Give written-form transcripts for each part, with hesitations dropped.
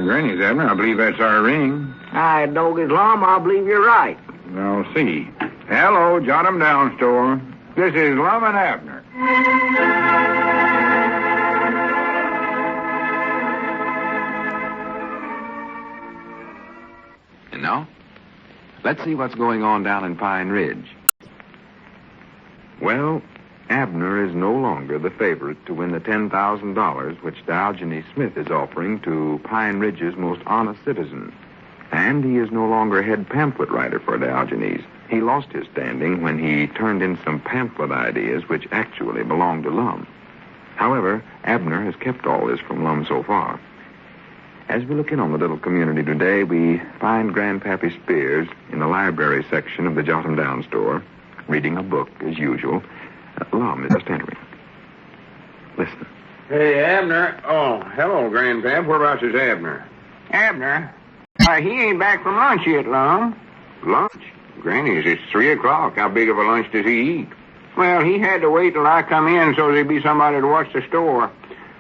Granny's, Abner. I believe that's our ring. Aye, doggies, Lum, I believe you're right. I'll see. Hello, jot 'em down, store. This is Lum and Abner. And now, let's see what's going on down in Pine Ridge. Well, Abner is no longer the favorite to win the $10,000 which Diogenes Smith is offering to Pine Ridge's most honest citizen. And he is no longer head pamphlet writer for Diogenes. He lost his standing when he turned in some pamphlet ideas which actually belonged to Lum. However, Abner has kept all this from Lum so far. As we look in on the little community today, we find Grandpappy Spears in the library section of the Jot 'em Down store, reading a book as usual. Lum is just entering. Listen. Hey, Abner. Oh, hello, Grandpap. Whereabouts is Abner? Abner? He ain't back from lunch yet, Lum. Lunch? Granny's, it's 3 o'clock. How big of a lunch does he eat? Well, he had to wait till I come in so there'd be somebody to watch the store.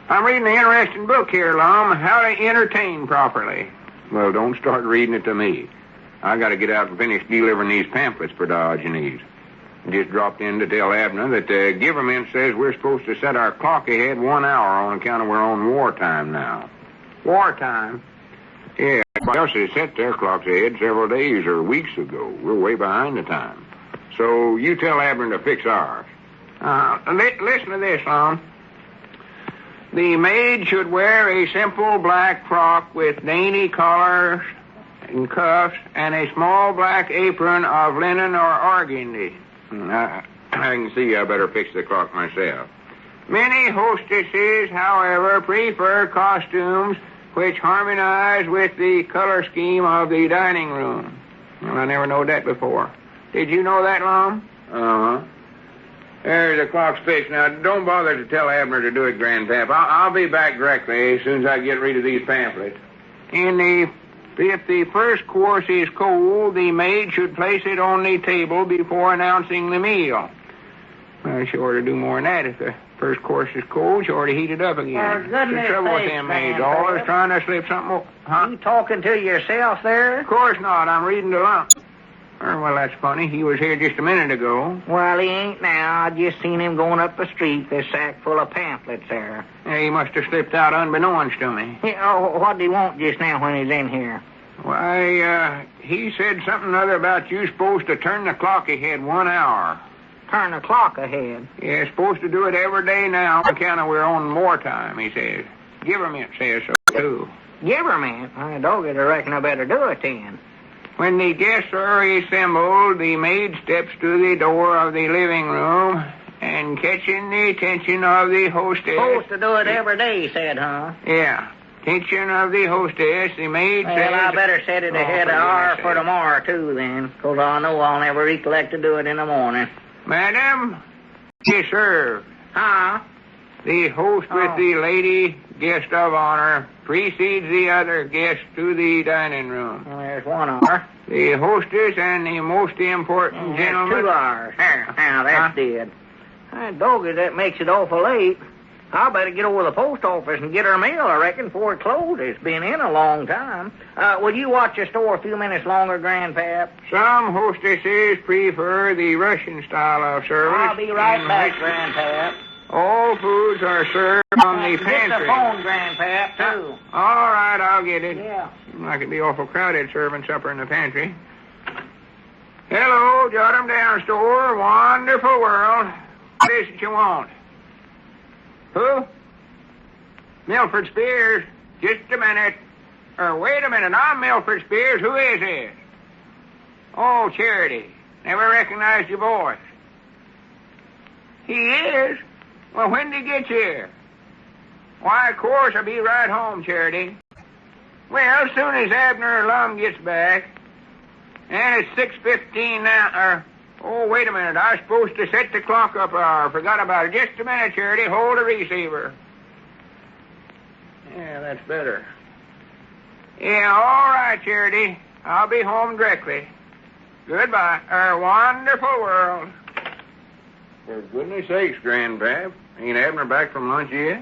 I'm reading an interesting book here, Lum, How to Entertain Properly. Well, don't start reading it to me. I got to get out and finish delivering these pamphlets for Diogenes. Just dropped in to tell Abner that the government says we're supposed to set our clock ahead 1 hour on account of we're on wartime now. Wartime? Yeah, everybody else has set their clocks ahead several days or weeks ago. We're way behind the time. So you tell Abner to fix ours. Listen to this, Lum. The maid should wear a simple black frock with dainty collars and cuffs and a small black apron of linen or organdy. I can see I better fix the clock myself. Many hostesses, however, prefer costumes which harmonize with the color scheme of the dining room. Well, I never knowed that before. Did you know that, Lum? Uh-huh. There's the clock's fixed. Now, don't bother to tell Abner to do it, Grandpap. I'll be back directly as soon as I get rid of these pamphlets. If the first course is cold, the maid should place it on the table before announcing the meal. Well, she ought to do more than that. If the first course is cold, she ought to heat it up again. For goodness the trouble with sakes, them maids, man, always trying to slip something. Huh? You talking to yourself there? Of course not. I'm reading to Lum. Well, that's funny. He was here just a minute ago. Well, he ain't now. I just seen him going up the street, this sack full of pamphlets there. Yeah, he must have slipped out unbeknownst to me. What did he want just now when he's in here? Why, he said something or other about you supposed to turn the clock ahead 1 hour. Turn the clock ahead? Yeah, supposed to do it every day now on account of we're on wartime, he says. Government says so, too. Government? I reckon I better do it then. When the guests are assembled, the maid steps to the door of the living room and catching the attention of the hostess... Supposed to do it every day, he said, huh? Yeah. Attention of the hostess, the maid says... Well, I better set it ahead an hour for tomorrow, too, then, because I know I'll never recollect to do it in the morning. Madam, she served. Huh? The host with the lady guest of honor precedes the other guest to the dining room. Well, there's 1 hour. The hostess and the most important gentleman... That's 2 hours. There, now, that's dead. Doggy, that makes it awful late. I better get over to the post office and get her mail, I reckon, before it closes. It's been in a long time. Will you watch the store a few minutes longer, Grandpap? Some hostesses prefer the Russian style of service. I'll be right back, Grandpap. All foods are served on the pantry. Get the phone, Grandpap, too. All right, I'll get it. Yeah. Seems like it'd be awful crowded serving supper in the pantry. Hello, Jot 'em Down store. Wonderful world. What is it you want? Who? Milford Spears. Just a minute. Wait a minute. I'm Milford Spears. Who is this? Oh, Charity. Never recognized your voice. He is? Well, when did he get here? Why, of course, I'll be right home, Charity. Well, as soon as Abner Lum gets back. And it's 6:15 now. Oh, wait a minute. I was supposed to set the clock up an hour. Forgot about it. Just a minute, Charity. Hold the receiver. Yeah, that's better. Yeah, all right, Charity. I'll be home directly. Goodbye. Wonderful world. For goodness sakes, Grandpap. Ain't Abner back from lunch yet?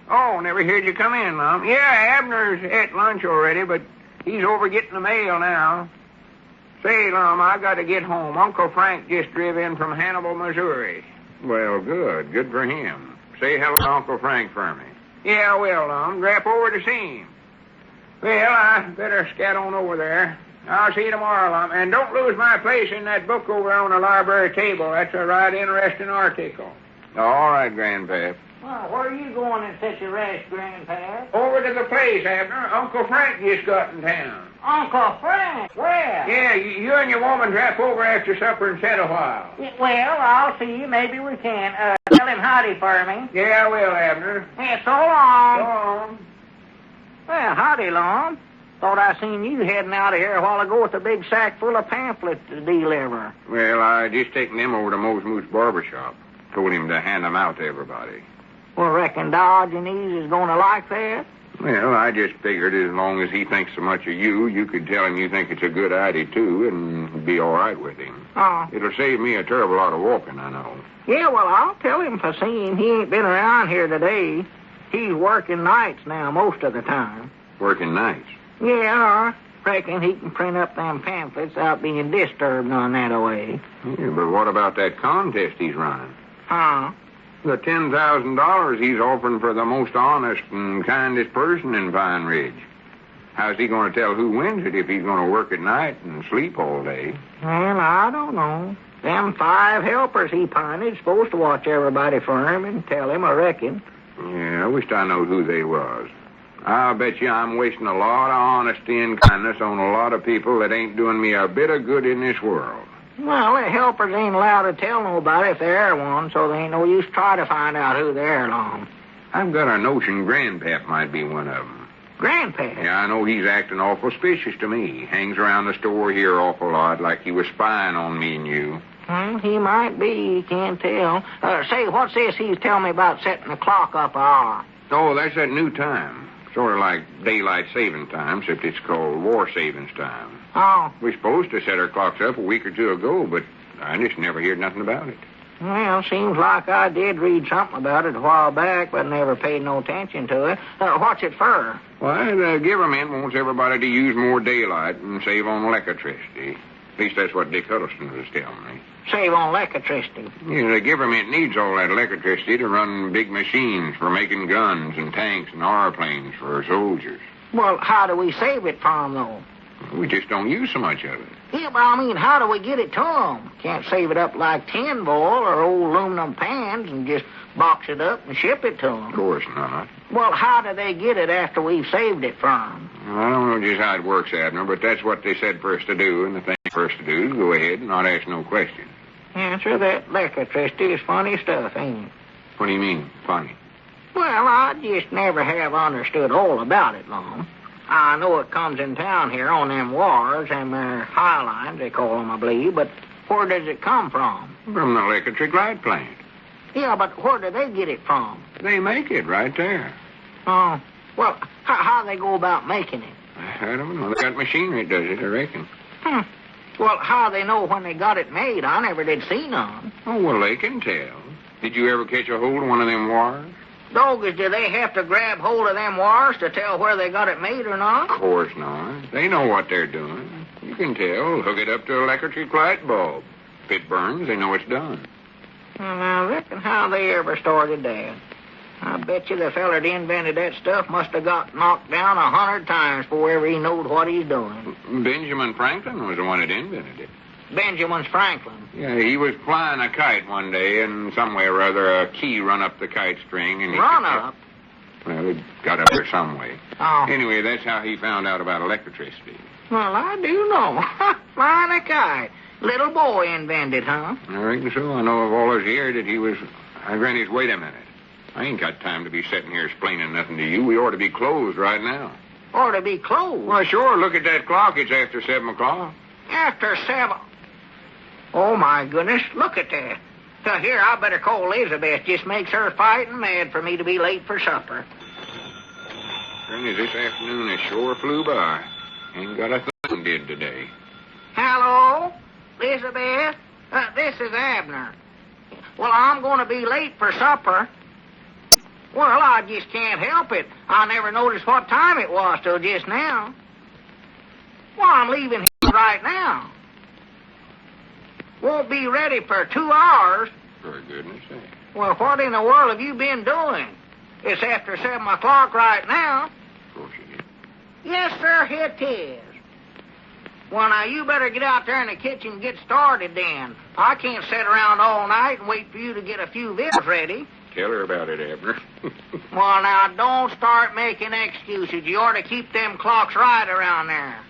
Oh, never heard you come in, Lum. Yeah, Abner's at lunch already, but he's over getting the mail now. Say, Lum, I got to get home. Uncle Frank just drove in from Hannibal, Missouri. Well, good. Good for him. Say hello to Uncle Frank for me. Yeah, I will, Lum. Drap over to see him. Well, I better scat on over there. I'll see you tomorrow, Lum. And don't lose my place in that book over on the library table. That's a right interesting article. All right, Grandpap. Well, where are you going in such a rush, Grandpa? Over to the place, Abner. Uncle Frank just got in town. Uncle Frank? Where? Yeah, you and your woman drap over after supper and sit a while. Well, I'll see you. Maybe we can. Tell him howdy for me. Yeah, I will, Abner. Yeah, so long. So long. Well, howdy, Lum. Thought I seen you heading out of here a while ago with a big sack full of pamphlets to deliver. Well, I just taken them over to Mose Moose barber shop. Told him to hand them out to everybody. Well, reckon Diogenes is going to like that? Well, I just figured as long as he thinks so much of you, you could tell him you think it's a good idea, too, and be all right with him. Oh. It'll save me a terrible lot of walking, I know. Yeah, well, I'll tell him if I see him. He ain't been around here today. He's working nights now most of the time. Working nights? Yeah, I reckon he can print up them pamphlets without being disturbed on that way. Yeah, but what about that contest he's running? Huh? The $10,000 he's offering for the most honest and kindest person in Pine Ridge. How's he going to tell who wins it if he's going to work at night and sleep all day? Well, I don't know. Them 5 helpers he pinted supposed to watch everybody for him and tell him, I reckon. Yeah, I wished I knowed who they was. I'll bet you I'm wasting a lot of honesty and kindness on a lot of people that ain't doing me a bit of good in this world. Well, the helpers ain't allowed to tell nobody if they're one, so there ain't no use try to find out who they're, Lum. I've got a notion Grandpap might be one of them. Grandpa? Yeah, I know he's acting awful suspicious to me. Hangs around the store here awful lot like he was spying on me and you. He might be. Can't tell. Say, what's this he's telling me about setting the clock up an hour? Oh, that's that new time. Sort of like daylight saving time, except it's called war savings time. Oh. We're supposed to set our clocks up a week or two ago, but I just never heard nothing about it. Well, seems like I did read something about it a while back, but never paid no attention to it. What's it for? Well, the government wants everybody to use more daylight and save on electricity. At least that's what Dick Huddleston was telling me. Save on electricity? Yeah, the government needs all that electricity to run big machines for making guns and tanks and airplanes for soldiers. Well, how do we save it from them, though? We just don't use so much of it. Yeah, but I mean, how do we get it to them? Can't save it up like tin foil or old aluminum pans and just box it up and ship it to them. Of course not. Well, how do they get it after we've saved it from them? Well, I don't know just how it works, Abner, but that's what they said for us to do, and the thing for us to do is go ahead and not ask no questions. Answer, that electricity is funny stuff, ain't it? What do you mean, funny? Well, I just never have understood all about it, Lum. I know it comes in town here on them wires, them high lines, they call them, I believe, but where does it come from? From the electric light plant. Yeah, but where do they get it from? They make it right there. Oh, well, how they go about making it? I don't know. They got machinery that does it, I reckon. Well, how they know when they got it made? I never did see none. Oh, well, they can tell. Did you ever catch a hold of one of them wires? Doggers, do they have to grab hold of them wires to tell where they got it made or not? Of course not. They know what they're doing. You can tell. Hook it up to an electric light bulb. If it burns, they know it's done. Well, I reckon how they ever started that. I bet you the feller that invented that stuff must have got knocked down 100 times before ever he knowed what he's doing. Benjamin Franklin was the one that invented it. Benjamin Franklin? Yeah, he was flying a kite one day, and some way or other a key run up the kite string, and he... Run up? Well, it got up there some way. Oh. Anyway, that's how he found out about electricity. Well, I do know. Flying a kite. Little boy invented, huh? I reckon so. I know of all those years that he was... Granny, wait a minute. I ain't got time to be sitting here explaining nothing to you. We ought to be closed right now. Ought to be closed? Well, sure. Look at that clock. It's after 7 o'clock. After 7? Oh, my goodness. Look at that. Here, I better call Elizabeth. Just makes her fighting mad for me to be late for supper. Granny, this afternoon has sure flew by. Ain't got a thing did today. Hello? Elizabeth? This is Abner. Well, I'm going to be late for supper. Well, I just can't help it. I never noticed what time it was till just now. Well, I'm leaving here right now. Won't be ready for 2 hours. For goodness sake. Well, what in the world have you been doing? It's after 7 o'clock right now. Of course you did. Yes, sir, it is. Well, now, you better get out there in the kitchen and get started then. I can't sit around all night and wait for you to get a few victuals ready. Tell her about it, Abner. Well, now, don't start making excuses. You ought to keep them clocks right around there.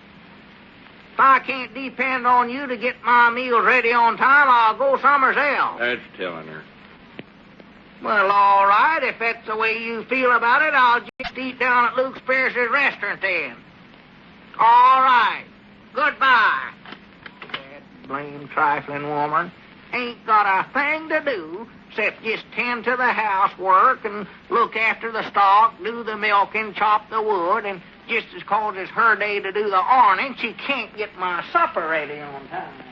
If I can't depend on you to get my meals ready on time, I'll go somewhere else. That's telling her. Well, all right. If that's the way you feel about it, I'll just eat down at Luke Spears' restaurant then. All right. Goodbye. That blame trifling woman ain't got a thing to do except just tend to the housework and look after the stock, do the milking, chop the wood, and just as cause it's her day to do the ironing, she can't get my supper ready on time.